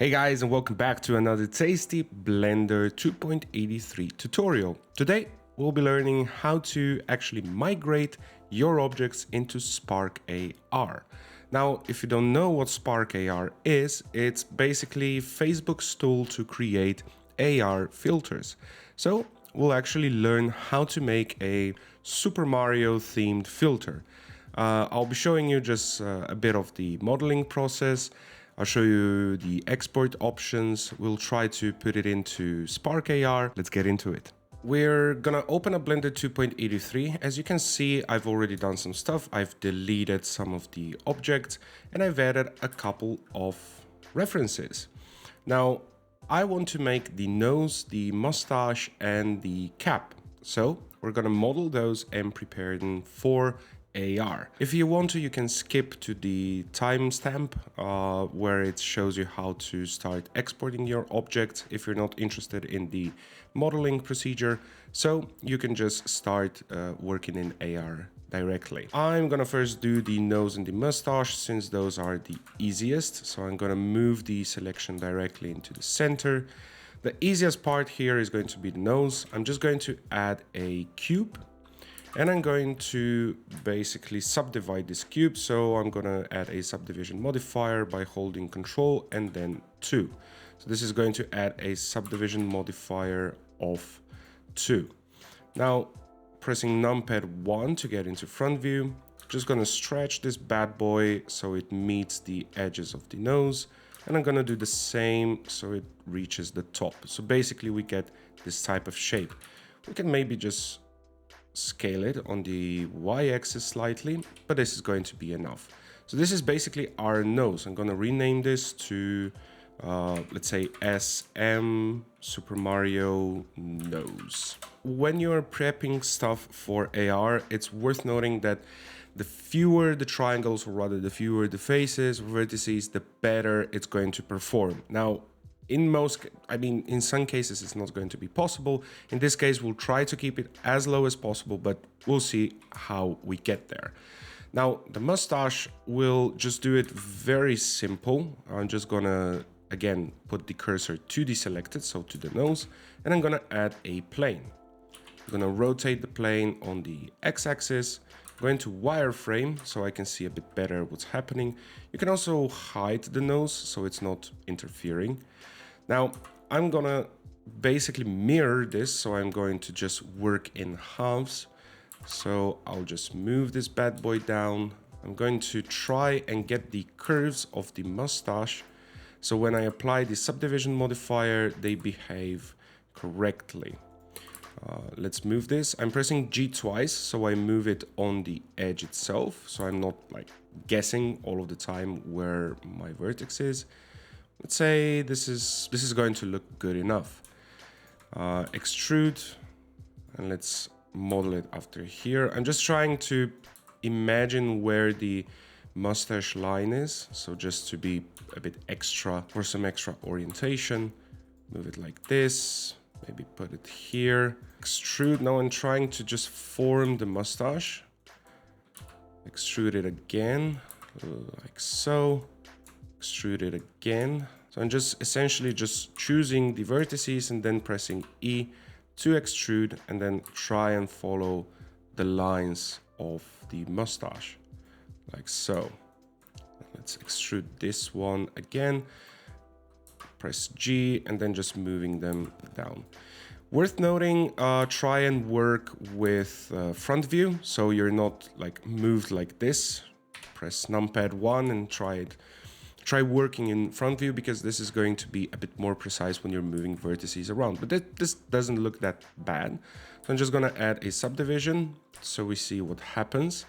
Hey guys, and welcome back to another tasty Blender 2.83 tutorial. Today we'll be learning how to actually migrate your objects into Spark AR. Now, if you don't know what Spark AR is, it's basically Facebook's tool to create AR filters. So we'll actually learn how to make a Super Mario themed filter. I'll be showing you just a bit of the modeling process. I'll show you the export options. We'll try to put it into Spark AR. Let's get into it. We're gonna open up Blender 2.83. As you can see, I've already done some stuff. I've deleted some of the objects and I've added a couple of references. Now, I want to make the nose, the mustache, and the cap. So we're gonna model those and prepare them for AR. If you want to, you can skip to the timestamp where it shows you how to start exporting your objects if you're not interested in the modeling procedure. So you can just start working in AR directly. I'm gonna first do the nose and the mustache since those are the easiest. So I'm gonna move the selection directly into the center. The easiest part here is going to be the nose. I'm just going to add a cube. And I'm going to basically subdivide this cube. So I'm going to add a subdivision modifier by holding Control and then 2. So this is going to add a subdivision modifier of 2. Now, pressing numpad 1 to get into front view. Just going to stretch this bad boy so it meets the edges of the nose. And I'm going to do the same so it reaches the top. So basically we get this type of shape. We can maybe just scale it on the y-axis slightly, but this is going to be enough. So this is basically our nose. I'm going to rename this to let's say SM Super Mario Nose. When you're prepping stuff for AR, it's worth noting that the fewer the triangles, or rather the fewer the faces or vertices, the better it's going to perform. Now, in some cases it's not going to be possible. In this case, we'll try to keep it as low as possible, but we'll see how we get there. Now, the mustache will just do it very simple. I'm just gonna, again, put the cursor to the selected, so to the nose, and I'm gonna add a plane. I'm gonna rotate the plane on the x-axis, going to wireframe so I can see a bit better what's happening. You can also hide the nose so it's not interfering. Now, I'm gonna basically mirror this, so I'm going to just work in halves. So I'll just move this bad boy down. I'm going to try and get the curves of the mustache. So when I apply the subdivision modifier, they behave correctly. Let's move this. I'm pressing G twice, so I move it on the edge itself. So I'm not like guessing all of the time where my vertex is. Let's say this is going to look good enough. Extrude, and let's model it after here. I'm just trying to imagine where the mustache line is. So just to be a bit extra, for some extra orientation, move it like this, maybe put it here. Extrude, now I'm trying to just form the mustache. Extrude it again, like so. Extrude it again. So I'm just essentially just choosing the vertices and then pressing E to extrude and then try and follow the lines of the mustache, like so. Let's extrude this one again. Press G and then just moving them down. Worth noting, try and work with front view, so you're not like moved like this. Press numpad 1 and try working in front view, because this is going to be a bit more precise when you're moving vertices around. But this doesn't look that bad. So I'm just gonna add a subdivision so we see what happens.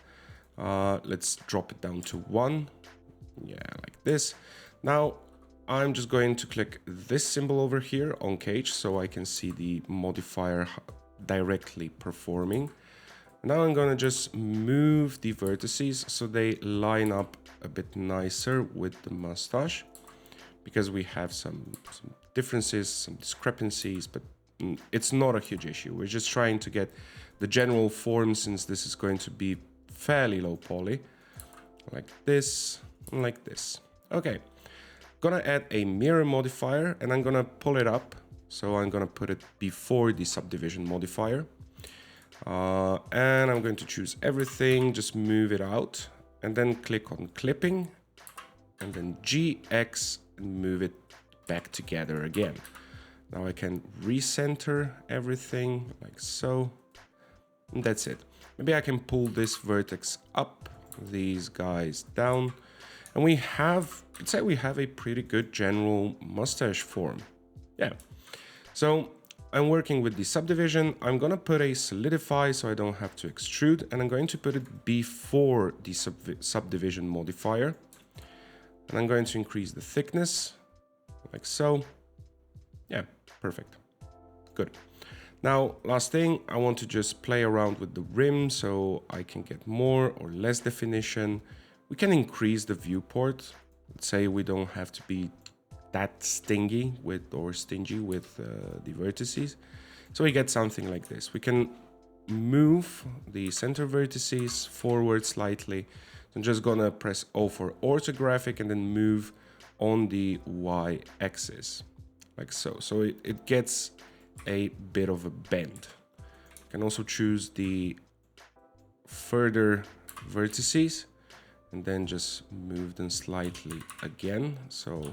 Let's drop it down to 1. Yeah, like this. Now I'm just going to click this symbol over here on cage so I can see the modifier directly performing. Now I'm gonna just move the vertices so they line up a bit nicer with the mustache, because we have some differences, some discrepancies, but it's not a huge issue. We're just trying to get the general form, since this is going to be fairly low poly, like this and like this. Okay, gonna add a mirror modifier and I'm gonna pull it up. So I'm gonna put it before the subdivision modifier. And I'm going to choose everything, just move it out and then click on clipping and then GX and move it back together again. Now I can recenter everything like so. And that's it. Maybe I can pull this vertex up, these guys down. And we have, let's say we have a pretty good general mustache form. Yeah. So I'm working with the subdivision. I'm gonna put a solidify so I don't have to extrude, and I'm going to put it before the subdivision modifier. And I'm going to increase the thickness like so. Yeah, perfect. Good. Now, last thing, I want to just play around with the rim so I can get more or less definition. We can increase the viewport. Let's say we don't have to be that stingy with the vertices. So we get something like this. We can move the center vertices forward slightly. So I'm just gonna press O for orthographic and then move on the Y axis like so. So it gets a bit of a bend. You can also choose the further vertices and then just move them slightly again. So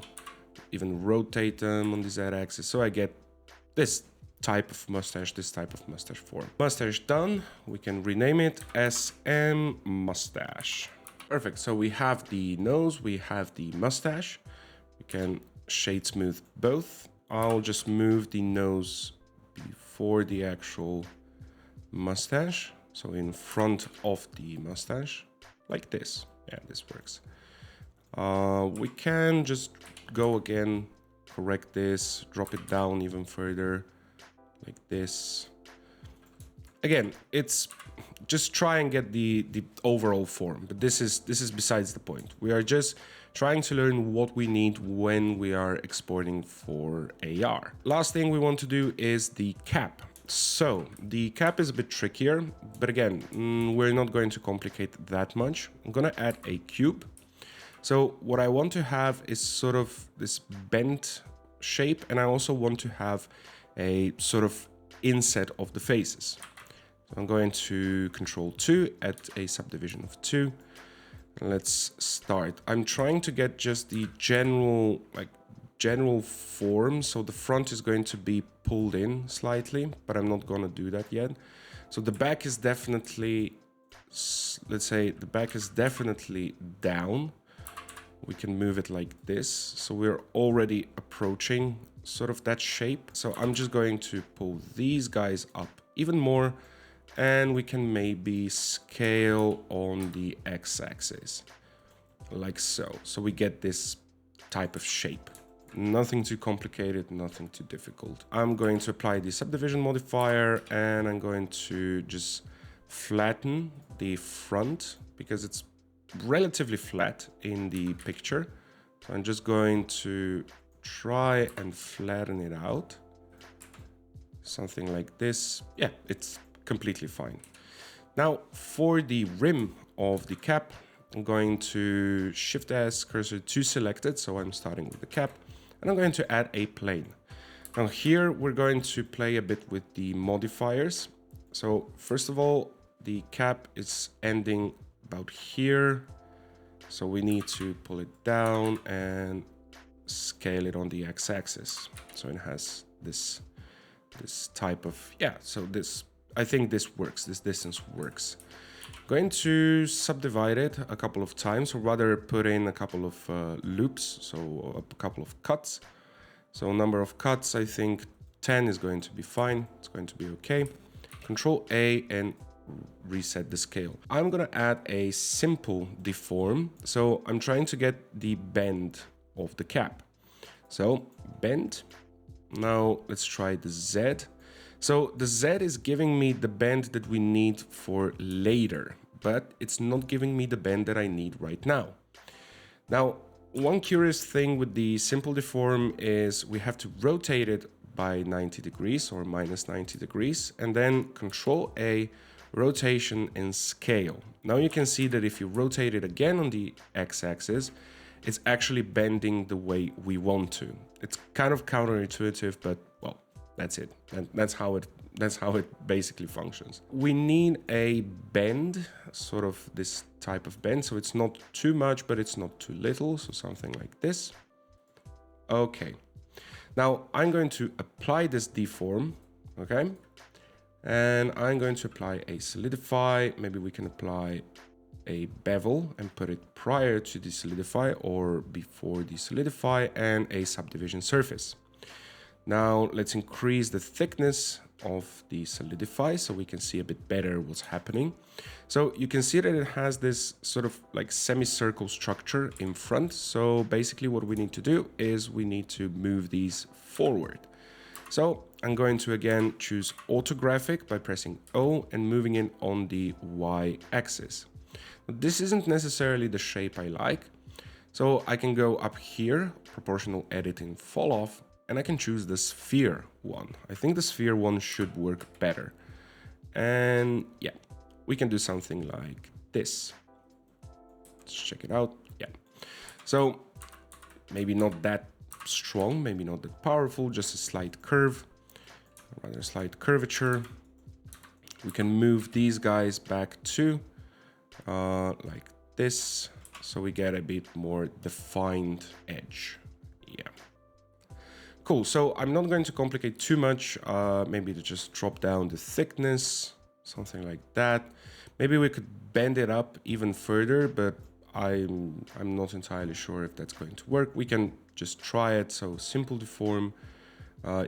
even rotate them on the Z-axis. So I get this type of mustache, this type of mustache form. Mustache done. We can rename it SM mustache. Perfect. So we have the nose, we have the mustache. We can shade smooth both. I'll just move the nose before the actual mustache. So in front of the mustache, like this. Yeah, this works. We can just go again, correct this, drop it down even further, like this. Again, it's just try and get the overall form, but this is besides the point. We are just trying to learn what we need when we are exporting for AR. Last thing we want to do is the cap. So the cap is a bit trickier, but again, we're not going to complicate that much. I'm gonna add a cube. So what I want to have is sort of this bent shape, and I also want to have a sort of inset of the faces. So I'm going to Control 2, add a subdivision of 2. And let's start. I'm trying to get just the general form. So the front is going to be pulled in slightly, but I'm not going to do that yet. So the back is definitely, let's say the back is definitely down. We can move it like this. So we're already approaching sort of that shape. So I'm just going to pull these guys up even more, and we can maybe scale on the x-axis like so. So we get this type of shape. Nothing too complicated, nothing too difficult. I'm going to apply the subdivision modifier, and I'm going to just flatten the front because it's relatively flat in the picture. So I'm just going to try and flatten it out. Something like this. Yeah, it's completely fine. Now for the rim of the cap, I'm going to Shift S, cursor to selected. So I'm starting with the cap, and I'm going to add a plane. Now here we're going to play a bit with the modifiers. So first of all, the cap is ending about here, so we need to pull it down and scale it on the x-axis, so it has this type of, yeah, so this, I think this works, this distance works. Going to subdivide it a couple of times, or rather put in a couple of loops, so a couple of cuts. So number of cuts, I think 10 is going to be fine, it's going to be okay. Control A and reset the scale. I'm gonna add a simple deform. So I'm trying to get the bend of the cap. So bend. Now let's try the Z. So the Z is giving me the bend that we need for later, but it's not giving me the bend that I need right now. Now, one curious thing with the simple deform is we have to rotate it by 90 degrees or minus 90 degrees, and then Control A, rotation and scale. Now you can see that if you rotate it again on the x-axis, it's actually bending the way we want to. It's kind of counterintuitive, but well, that's it. And that's how it basically functions. We need a bend, sort of this type of bend. So it's not too much, but it's not too little. So something like this. Okay. Now I'm going to apply this deform, okay? And I'm going to apply a solidify. Maybe we can apply a bevel and put it prior to the solidify or before the solidify, and a subdivision surface. Now let's increase the thickness of the solidify so we can see a bit better what's happening. So you can see that it has this sort of like semicircle structure in front. So basically what we need to do is we need to move these forward. So I'm going to again choose orthographic by pressing O and moving it on the Y axis. This isn't necessarily the shape I like. So I can go up here, proportional editing, fall off, and I can choose the sphere one. I think the sphere one should work better. And yeah, we can do something like this. Let's check it out. Yeah. So maybe not that strong, maybe not that powerful, just a slight curve, rather slight curvature. We can move these guys back to like this, so we get a bit more defined edge. Yeah. Cool, so I'm not going to complicate too much. Maybe to just drop down the thickness, something like that. Maybe we could bend it up even further, but I'm not entirely sure if that's going to work. We can just try it. So simple deform.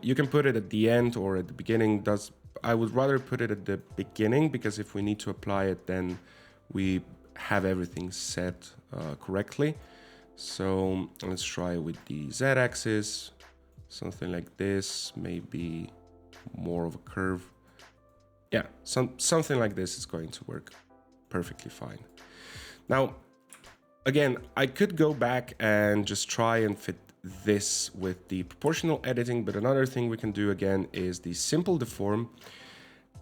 You can put it at the end or at the beginning. I would rather put it at the beginning, because if we need to apply it, then we have everything set correctly. So let's try with the Z-axis, something like this, maybe more of a curve. Yeah, something like this is going to work perfectly fine. Now, again, I could go back and just try and fit this with the proportional editing, but another thing we can do again is the simple deform.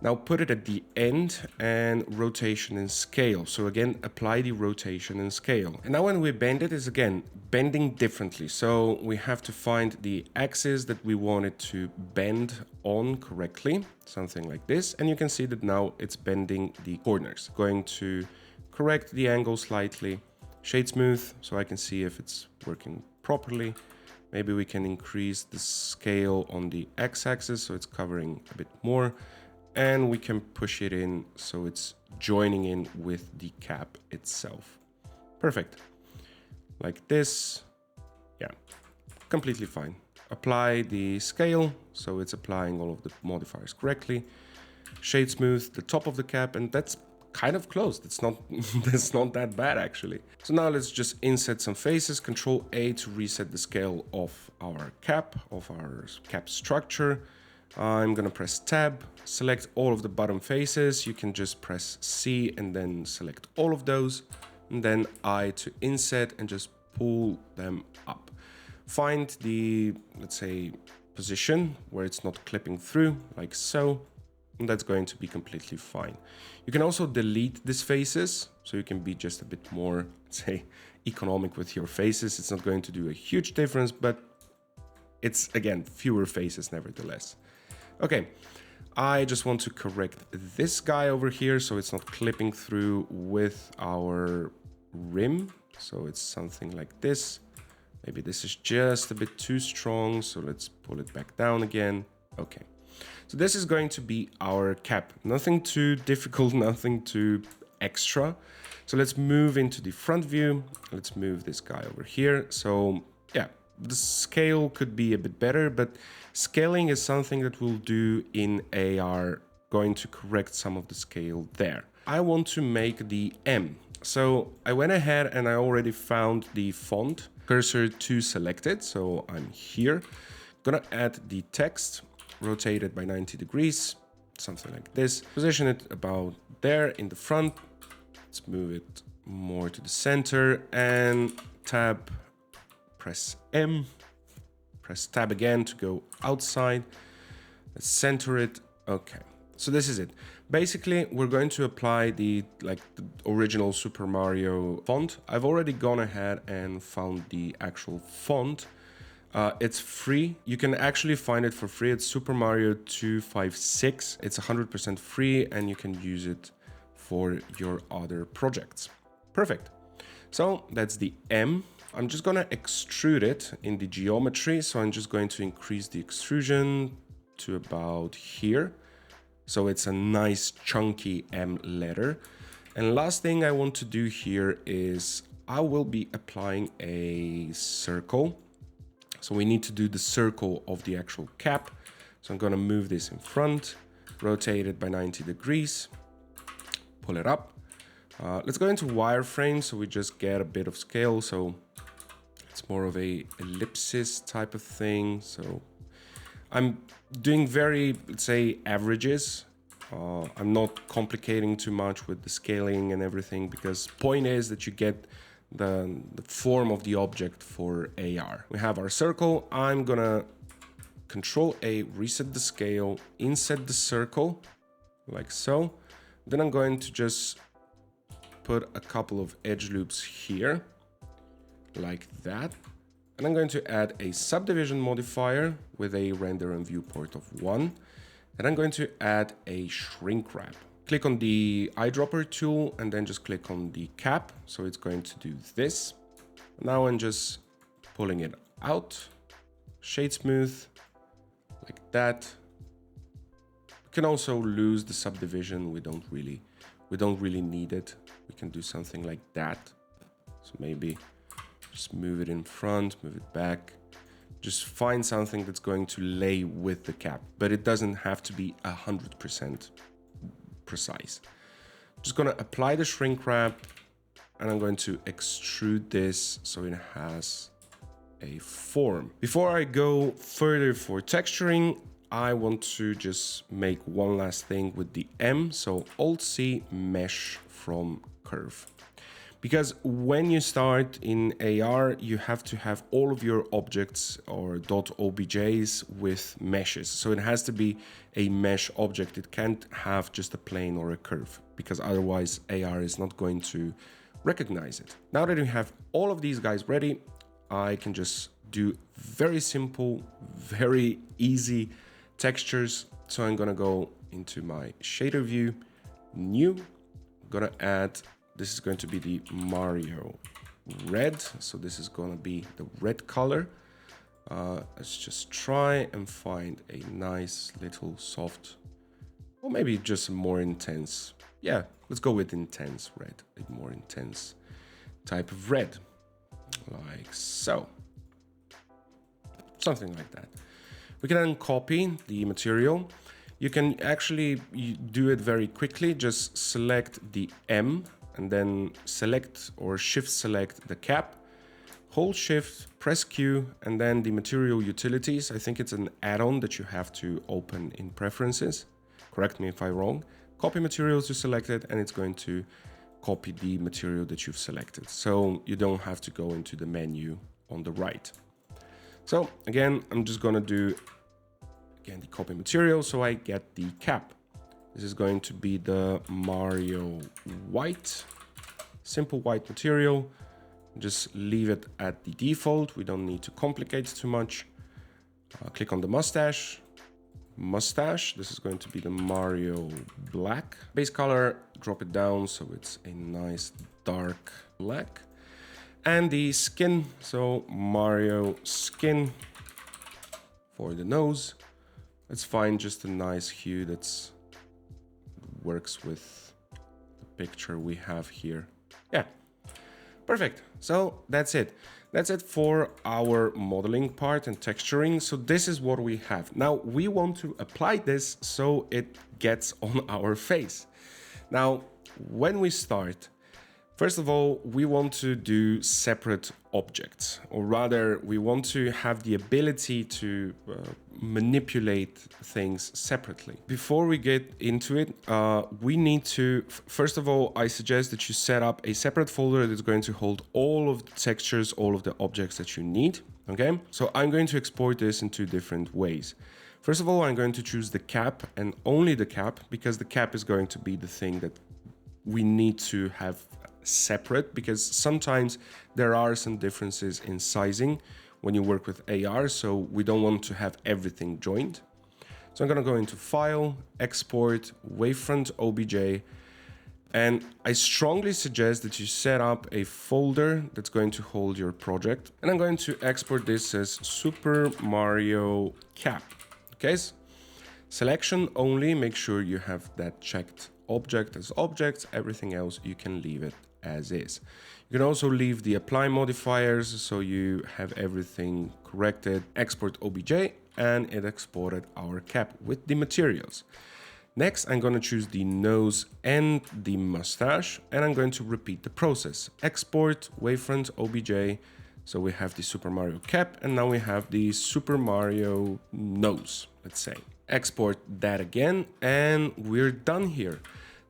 Now put it at the end and rotation and scale. So again, apply the rotation and scale. And now when we bend it, is again bending differently. So we have to find the axis that we want it to bend on correctly, something like this. And you can see that now it's bending the corners. Going to correct the angle slightly, shade smooth, so I can see if it's working properly. Maybe we can increase the scale on the x-axis so it's covering a bit more. And we can push it in so it's joining in with the cap itself. Perfect. Like this. Yeah, completely fine. Apply the scale so it's applying all of the modifiers correctly. Shade smooth the top of the cap, and that's kind of close. It's not that's not that bad actually. So now let's just inset some faces. Control A to reset the scale of our cap structure. I'm gonna press tab, select all of the bottom faces. You can just press C and then select all of those, and then I to inset and just pull them up. Find the, let's say, position where it's not clipping through, like so, and that's going to be completely fine. You can also delete these faces, so you can be just a bit more, let's say, economic with your faces. It's not going to do a huge difference, but it's, again, fewer faces nevertheless. Okay, I just want to correct this guy over here so it's not clipping through with our rim. So it's something like this. Maybe this is just a bit too strong, so let's pull it back down again. Okay, so this is going to be our cap. Nothing too difficult, nothing too extra. So let's move into the front view. Let's move this guy over here. So yeah, the scale could be a bit better, but scaling is something that we'll do in AR, going to correct some of the scale there. I want to make the M. So I went ahead and I already found the font, cursor to selected. So I'm here, gonna add the text, rotate it by 90 degrees, something like this. Position it about there in the front. Let's move it more to the center and tab, press M, press tab again to go outside. Let's center it. Okay, so this is it. Basically, we're going to apply the original Super Mario font. I've already gone ahead and found the actual font. It's free. You can actually find it for free. It's Super Mario 256. It's 100% free and you can use it for your other projects. Perfect. So that's the M. I'm just gonna extrude it in the geometry. So I'm just going to increase the extrusion to about here. So it's a nice chunky M letter. And last thing I want to do here is I will be applying a circle. So we need to do the circle of the actual cap. So I'm gonna move this in front, rotate it by 90 degrees, pull it up. Let's go into wireframe so we just get a bit of scale. So it's more of a ellipsis type of thing. So I'm doing very, let's say, averages. I'm not complicating too much with the scaling and everything because point is that you get the form of the object for AR. We have our circle. I'm gonna Control A, reset the scale, inset the circle like so. Then I'm going to just put a couple of edge loops here like that. And I'm going to add a subdivision modifier with a render and viewport of 1. And I'm going to add a shrink wrap. Click on the eyedropper tool and then just click on the cap. So it's going to do this. Now I'm just pulling it out, shade smooth, like that. We can also lose the subdivision. We don't really need it. We can do something like that. So maybe just move it in front, move it back. Just find something that's going to lay with the cap, but it doesn't have to be 100% precise. Just gonna apply the shrink wrap and I'm going to extrude this so it has a form. Before I go further for texturing, I want to just make one last thing with the M. So Alt-C, mesh from curve. Because when you start in AR, you have to have all of your objects or .objs with meshes. So it has to be a mesh object. It can't have just a plane or a curve because otherwise AR is not going to recognize it. Now that we have all of these guys ready, I can just do very simple, very easy textures. So I'm gonna go into my shader view, new, I'm gonna add, this is going to be the Mario red. So this is gonna be the red color. Let's just try and find a nice little soft, or maybe just a more intense. Yeah, let's go with intense red, a more intense type of red, like so. Something like that. We can then copy the material. You can actually do it very quickly. Just select the M and then select or shift select the cap, hold shift, press Q, and then the material utilities. I think it's an add-on that you have to open in preferences. Correct me if I'm wrong. Copy materials you selected and it's going to copy the material that you've selected. So you don't have to go into the menu on the right. So again, I'm just gonna do the copy material so I get the cap. This is going to be the Mario white, simple white material. Just leave it at the default. We don't need to complicate too much. Click on the mustache. This is going to be the Mario black. Base color, drop it down so it's a nice dark black. And the skin, so Mario skin for the nose. Let's find just a nice hue that's works with the picture we have here. Yeah, perfect. So that's it. That's it for our modeling part and texturing. So this is what we have. Now we want to apply this so it gets on our face. Now, when we start, first of all, we want to do separate objects, or rather we want to have the ability to manipulate things separately. Before we get into it, we need to, first of all, I suggest that you set up a separate folder that's going to hold all of the textures, all of the objects that you need, okay? So I'm going to export this in two different ways. First of all, I'm going to choose the cap and only the cap, because the cap is going to be the thing that we need to have separate, because sometimes there are some differences in sizing when you work with AR, so we don't want to have everything joined. So I'm going to go into File, Export, Wavefront OBJ, and I strongly suggest that you set up a folder that's going to hold your project. And I'm going to export this as Super Mario Cap. Okay, selection only, make sure you have that checked. Object as objects, everything else you can leave it as is. You can also leave the apply modifiers so you have everything corrected. Export OBJ, and it exported our cap with the materials. Next, I'm going to choose the nose and the mustache, and I'm going to repeat the process. Export Wavefront OBJ, so we have the Super Mario cap, and now we have the Super Mario nose, let's say. Export that again, and we're done here.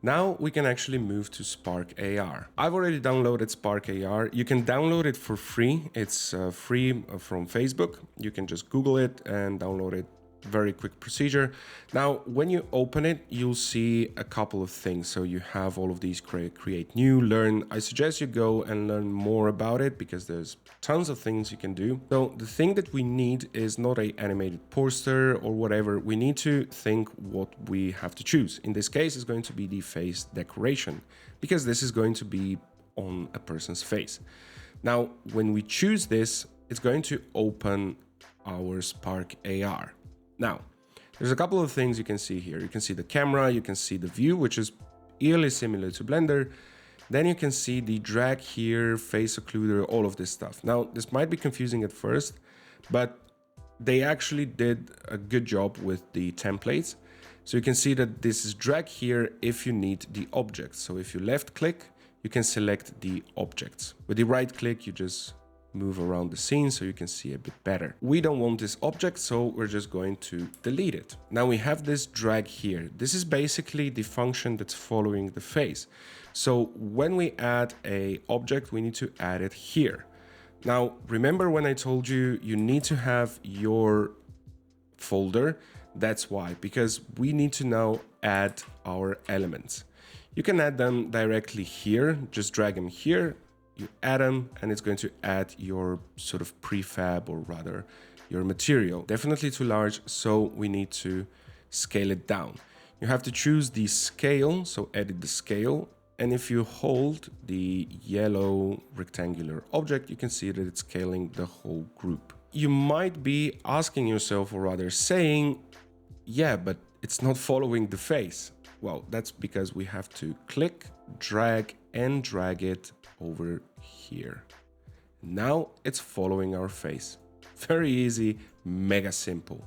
Now we can actually move to Spark AR. I've already downloaded Spark AR. You can download it for free. It's free from Facebook. You can just Google it and download it. Very quick procedure. Now, when you open it, you'll see a couple of things. So you have all of these create new, learn. I suggest you go and learn more about it because there's tons of things you can do. So the thing that we need is not an animated poster or whatever. We need to think what we have to choose. In this case, it's going to be the face decoration because this is going to be on a person's face. Now, when we choose this, it's going to open our Spark AR. Now, there's a couple of things you can see here. You can see the camera, you can see the view, which is eerily similar to Blender. Then you can see the drag here, face occluder, all of this stuff. Now, this might be confusing at first, but they actually did a good job with the templates. So you can see that this is drag here if you need the object. So if you left click, you can select the objects. With the right click, you just move around the scene so you can see a bit better. We don't want this object, so we're just going to delete it. Now we have this drag here. This is basically the function that's following the face. So when we add a object, we need to add it here. Now, remember when I told you, you need to have your folder? That's why, because we need to now add our elements. You can add them directly here, just drag them here. You add them and it's going to add your sort of prefab, or rather your material. Definitely too large, so we need to scale it down. You have to choose the scale, so edit the scale. And if you hold the yellow rectangular object, you can see that it's scaling the whole group. You might be asking yourself, or rather saying, yeah, but it's not following the face. Well, that's because we have to click, drag it over here. Now it's following our face. Very easy, mega simple.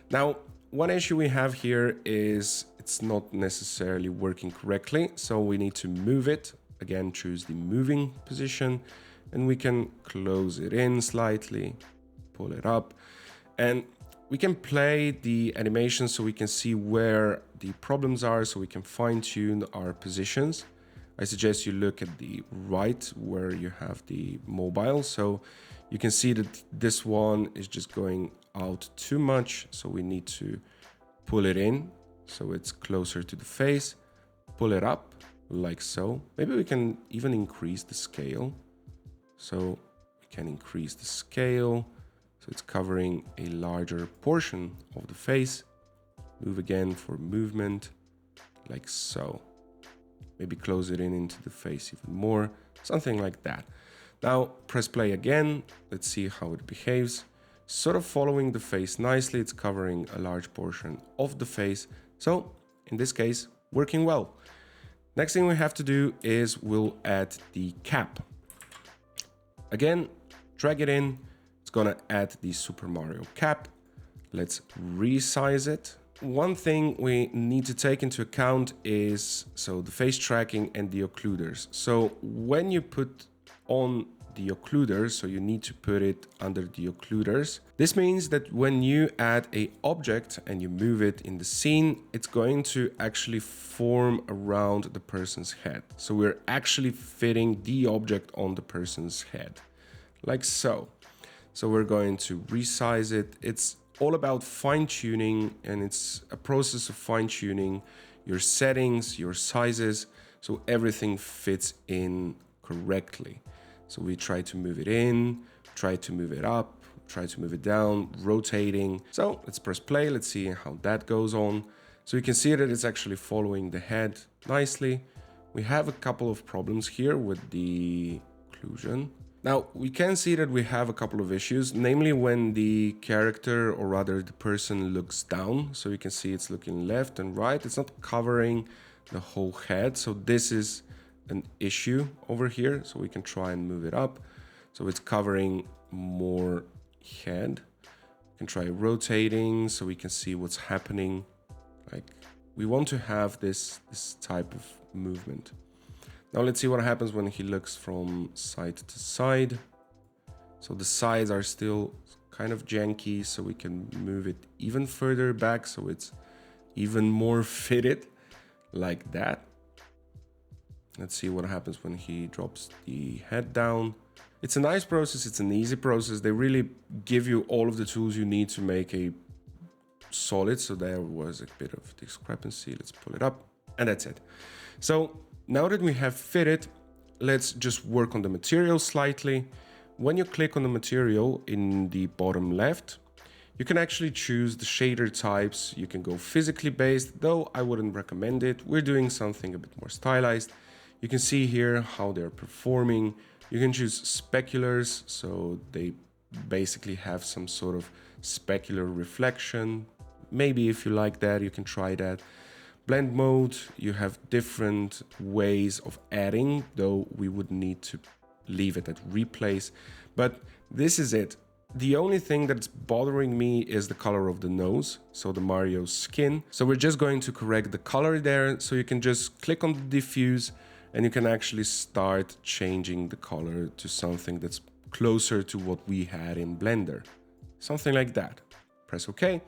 Now, one issue we have here is it's not necessarily working correctly, so we need to move it. Again, choose the moving position, and we can close it in slightly, pull it up, and we can play the animation so we can see where the problems are, so we can fine-tune our positions. I suggest you look at the right where you have the mobile. So you can see that this one is just going out too much. So we need to pull it in so it's closer to the face, pull it up like so. Maybe we can even increase the scale. So we can increase the scale so it's covering a larger portion of the face. Move again for movement like so. Maybe close it in into the face even more, something like that. Now press play again. Let's see how it behaves. Sort of following the face nicely. It's covering a large portion of the face. So in this case, working well. Next thing we have to do is we'll add the cap. Again, drag it in. It's gonna add the Super Mario cap. Let's resize it. One thing we need to take into account is the face tracking and the occluders. So when you put on the occluders, so you need to put it under the occluders. This means that when you add a object and you move it in the scene, it's going to actually form around the person's head. So we're actually fitting the object on the person's head, like so. So we're going to resize it. It's all about fine-tuning, and it's a process of fine-tuning your settings, your sizes, so everything fits in correctly. So we try to move it in, try to move it up, try to move it down, rotating. So let's press play, let's see how that goes on. So you can see that it's actually following the head nicely. We have a couple of problems here with the occlusion. Now we can see that we have a couple of issues, namely when the character, or rather the person, looks down. So you can see it's looking left and right. It's not covering the whole head. So this is an issue over here. So we can try and move it up. So it's covering more head. We can try rotating so we can see what's happening. Like, we want to have this type of movement. Now let's see what happens when he looks from side to side. So the sides are still kind of janky, so we can move it even further back so it's even more fitted, like that. Let's see what happens when he drops the head down. It's a nice process, it's an easy process. They really give you all of the tools you need to make a solid. So there was a bit of discrepancy. Let's pull it up, and that's it. So now that we have fitted, let's just work on the material slightly. When you click on the material in the bottom left, you can actually choose the shader types. You can go physically based, though I wouldn't recommend it. We're doing something a bit more stylized. You can see here how they're performing. You can choose speculars, so they basically have some sort of specular reflection. Maybe if you like that, you can try that. Blend mode, you have different ways of adding, though we would need to leave it at replace. But this is it. The only thing that's bothering me is the color of the nose, so the Mario's skin. So we're just going to correct the color there. So you can just click on the diffuse and you can actually start changing the color to something that's closer to what we had in Blender. Something like that. Press OK.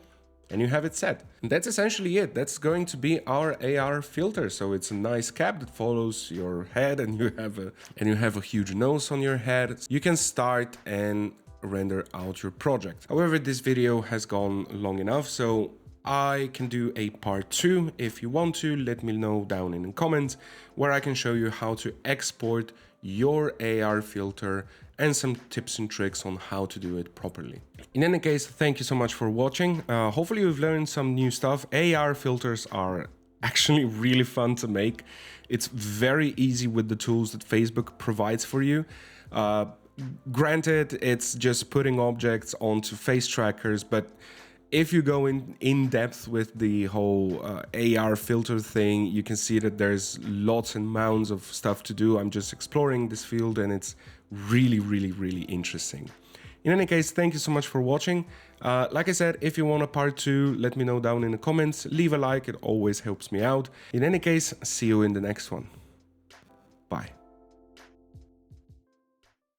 And you have it set. And that's essentially it. That's going to be our AR filter. So it's a nice cap that follows your head, and you have a huge nose on your head. You can start and render out your project. However, this video has gone long enough, so I can do a part 2. If you want to, let me know down in the comments, where I can show you how to export your AR filter and some tips and tricks on how to do it properly. In any case, thank you so much for watching. Hopefully you've learned some new stuff. AR filters are actually really fun to make. It's very easy with the tools that Facebook provides for you. Granted, it's just putting objects onto face trackers, but if you go in depth with the whole AR filter thing, you can see that there's lots and mounds of stuff to do. I'm just exploring this field, and it's really, really, really interesting. In any case, thank you so much for watching. Like I said, if you want a part 2, let me know down in the comments. Leave a like, it always helps me out. In any case, see you in the next one. Bye.